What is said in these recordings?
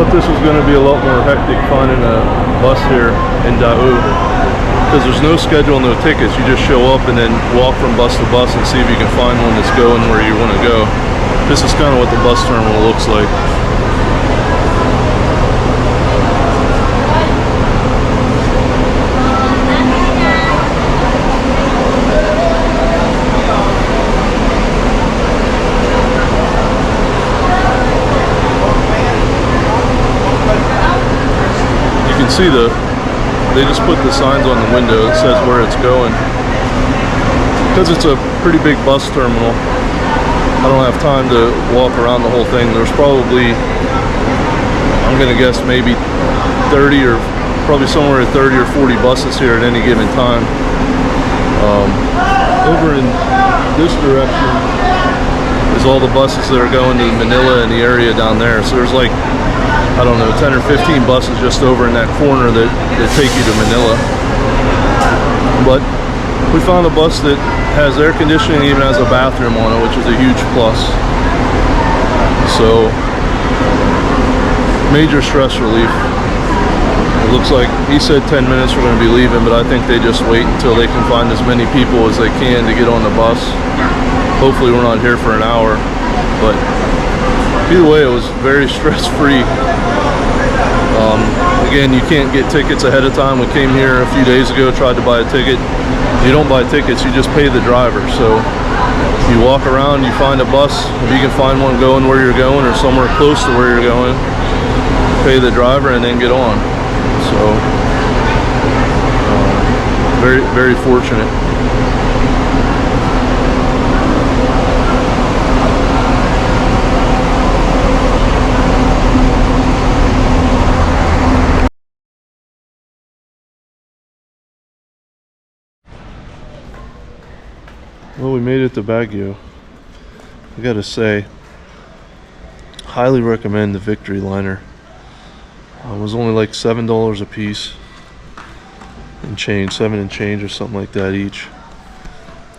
thought this was going to be a lot more hectic finding a bus here in Daegu, because there's no schedule, no tickets. You just show up and then walk from bus to bus and see if you can find one that's going where you want to go. This is kind of what the bus terminal looks like. See they just put the signs on the window that says where it's going. Because it's a pretty big bus terminal, I don't have time to walk around the whole thing. There's probably, I'm gonna guess, maybe 30 or probably somewhere at 30 or 40 buses here at any given time. Over in this direction is all the buses that are going to Manila and the area down there. So there's like, I don't know, 10 or 15 buses just over in that corner that take you to Manila. But we found a bus that has air conditioning, even has a bathroom on it, which is a huge plus. So, major stress relief. It looks like, he said 10 minutes we're going to be leaving, but I think they just wait until they can find as many people as they can to get on the bus. Hopefully we're not here for an hour, but either way, it was very stress-free. Again, you can't get tickets ahead of time. We came here a few days ago, tried to buy a ticket. You don't buy tickets, you just pay the driver. So you walk around, you find a bus. If you can find one going where you're going or somewhere close to where you're going, pay the driver and then get on. So very, very fortunate. Well, we made it to Baguio. I gotta say, highly recommend the Victory Liner. It was only like $7 a piece and change, 7 and change or something like that each.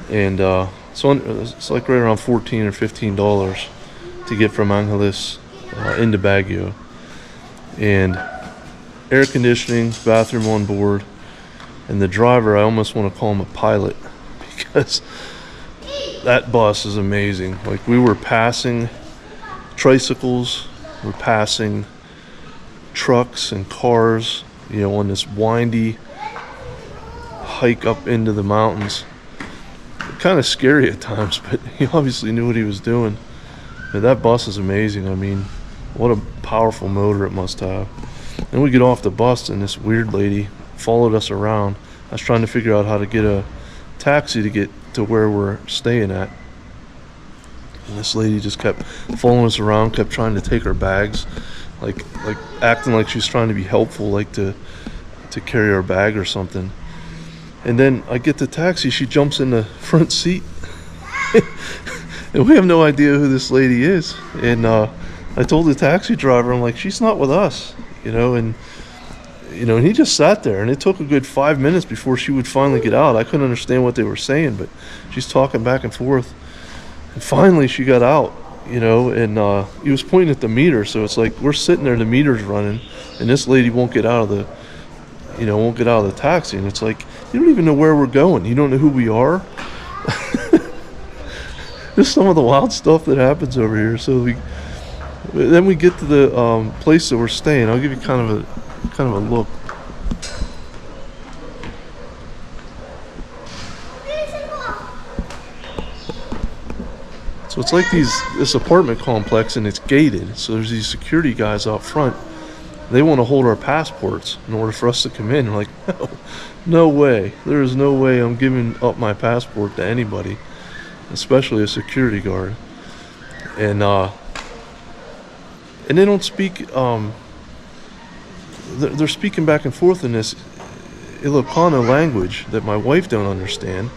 And it's like right around $14 or $15 to get from Angeles into Baguio. And air conditioning, bathroom on board, and the driver, I almost want to call him a pilot, because that bus is amazing. Like, we were passing tricycles, we're passing trucks and cars, you know, on this windy hike up into the mountains. Kind of scary at times, but he obviously knew what he was doing. But that bus is amazing. I mean, what a powerful motor it must have. Then we get off the bus and this weird lady followed us around. I was trying to figure out how to get a taxi to get to where we're staying at, and this lady just kept following us around, kept trying to take our bags, like acting like she's trying to be helpful, like to carry our bag or something. And then I get the taxi, she jumps in the front seat and we have no idea who this lady is. And I told the taxi driver, I'm like, she's not with us, you know. And and he just sat there, and it took a good 5 minutes before she would finally get out. I couldn't understand what they were saying, but she's talking back and forth. And finally she got out, and he was pointing at the meter. So it's like we're sitting there, the meter's running, and this lady won't get out of the, taxi. And it's like, you don't even know where we're going. You don't know who we are. Just some of the wild stuff that happens over here. So then we get to the place that we're staying. I'll give you kind of a look. So it's like this apartment complex, and it's gated. So there's these security guys out front. They want to hold our passports in order for us to come in. We're like, no way. There is no way I'm giving up my passport to anybody, especially a security guard. And they don't speak. They're speaking back and forth in this Ilocano language that my wife don't understand.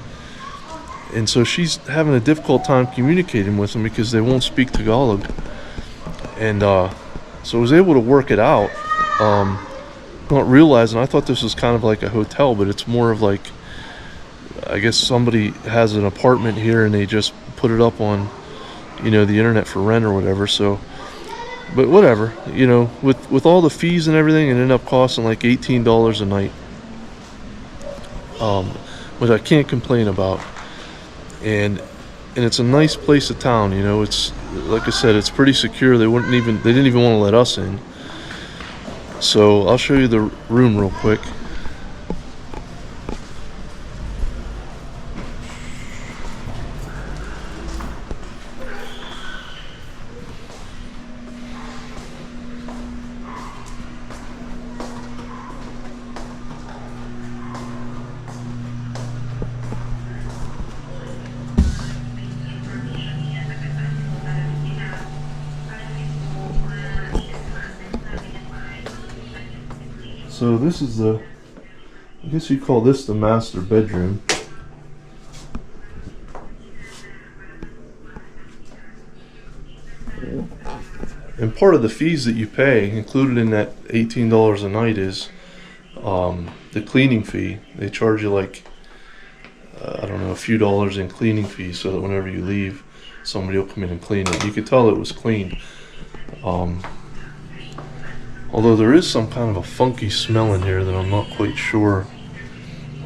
And so she's having a difficult time communicating with them because they won't speak Tagalog. And so I was able to work it out. Not realizing, I thought this was kind of like a hotel, but it's more of like, I guess somebody has an apartment here and they just put it up on, the internet for rent or whatever. So But whatever, you know, with all the fees and everything, it ended up costing like $18 a night, um, which I can't complain about. And it's a nice place of town, you know. It's like I said, it's pretty secure. They didn't even want to let us in. So I'll show you the room real quick. So this is I guess you call this the master bedroom. And part of the fees that you pay, included in that $18 a night, is the cleaning fee. They charge you like, I don't know, a few dollars in cleaning fees, so that whenever you leave, somebody will come in and clean it. You could tell it was clean. Although there is some kind of a funky smell in here that I'm not quite sure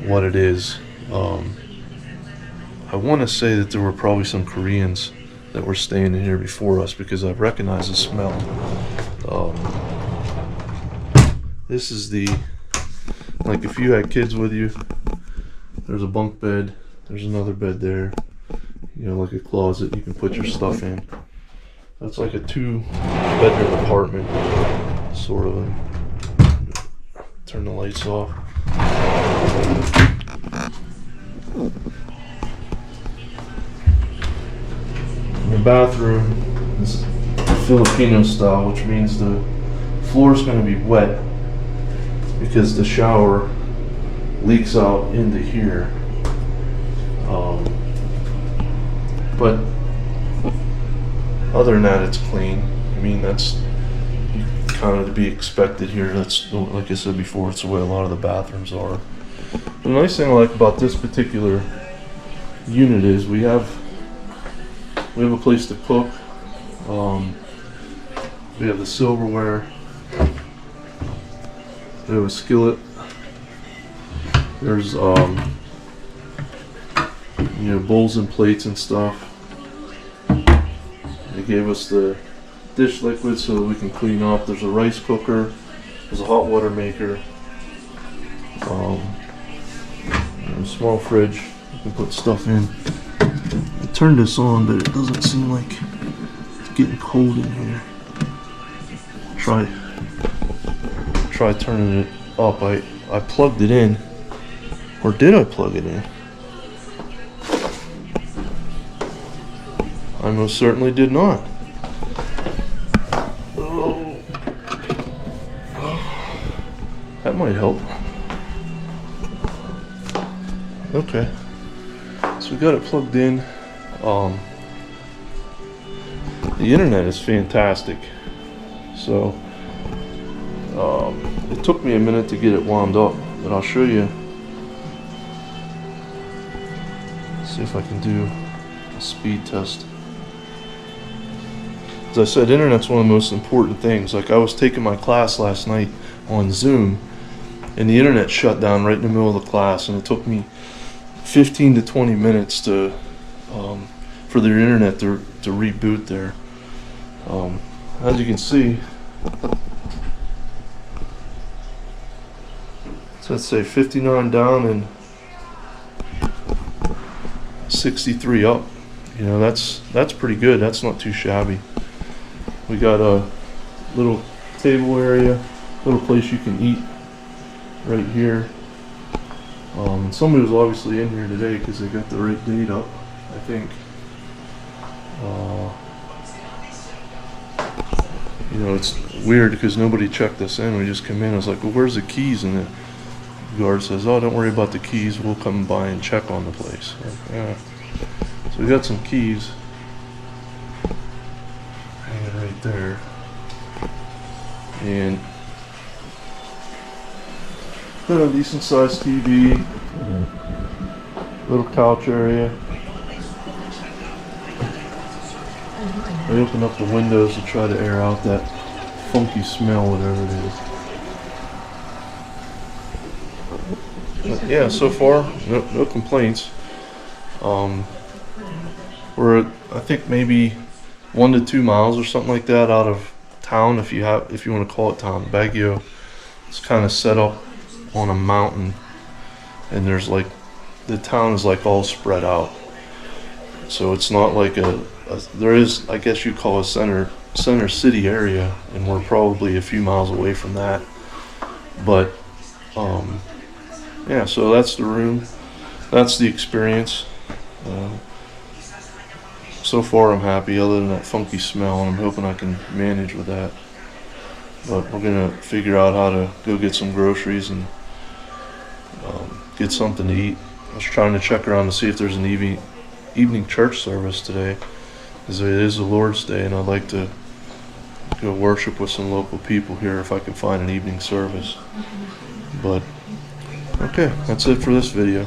what it is. I want to say that there were probably some Koreans that were staying in here before us, because I recognize the smell. This is like if you had kids with you, there's a bunk bed, there's another bed there, you know, like a closet you can put your stuff in. That's like a 2-bedroom apartment, sort of. Turn the lights off. The bathroom is Filipino style, which means the floor is going to be wet because the shower leaks out into here. But other than that, it's clean. I mean, that's kind of to be expected here. That's, like I said before, it's the way a lot of the bathrooms are. The nice thing I like about this particular unit is we have a place to cook. We have the silverware. We have a skillet. There's you know, bowls and plates and stuff. They gave us the dish liquid so that we can clean up. There's a rice cooker. There's a hot water maker. A small fridge. You can put stuff in. I turned this on, but it doesn't seem like it's getting cold in here. Try turning it up. I plugged it in. Or did I plug it in? I most certainly did not. Oh. That might help. Okay. So we got it plugged in. The internet is fantastic. So it took me a minute to get it wound up, but I'll show you. See if I can do a speed test. As I said, internet's one of the most important things. Like, I was taking my class last night on Zoom, and the internet shut down right in the middle of the class, and it took me 15 to 20 minutes to for their internet to reboot there. As you can see, so let's say 59 down and 63 up. You know, that's pretty good. That's not too shabby. We got a little table area, little place you can eat right here. And somebody was obviously in here today because they got the right date up, I think. You know, it's weird because nobody checked us in. We just come in. I was like, well, where's the keys? And the guard says, oh, don't worry about the keys. We'll come by and check on the place. Like, yeah. So we got some keys hanging right there. And got a decent sized TV, little couch area. I opened up the windows to try to air out that funky smell, whatever it is. But yeah, so far, no complaints. We're at, I think maybe 1 to 2 miles or something like that out of town, if you want to call it town. Baguio is kind of set up on a mountain, and there's like the town is like all spread out. So it's not like there is, I guess you'd call a center city area, and we're probably a few miles away from that. But yeah, so that's the room, that's the experience. So far I'm happy, other than that funky smell, and I'm hoping I can manage with that. But we're gonna figure out how to go get some groceries and get something to eat. I was trying to check around to see if there's an evening church service today, because it is the Lord's Day, and I'd like to go worship with some local people here if I can find an evening service. But okay, that's it for this video.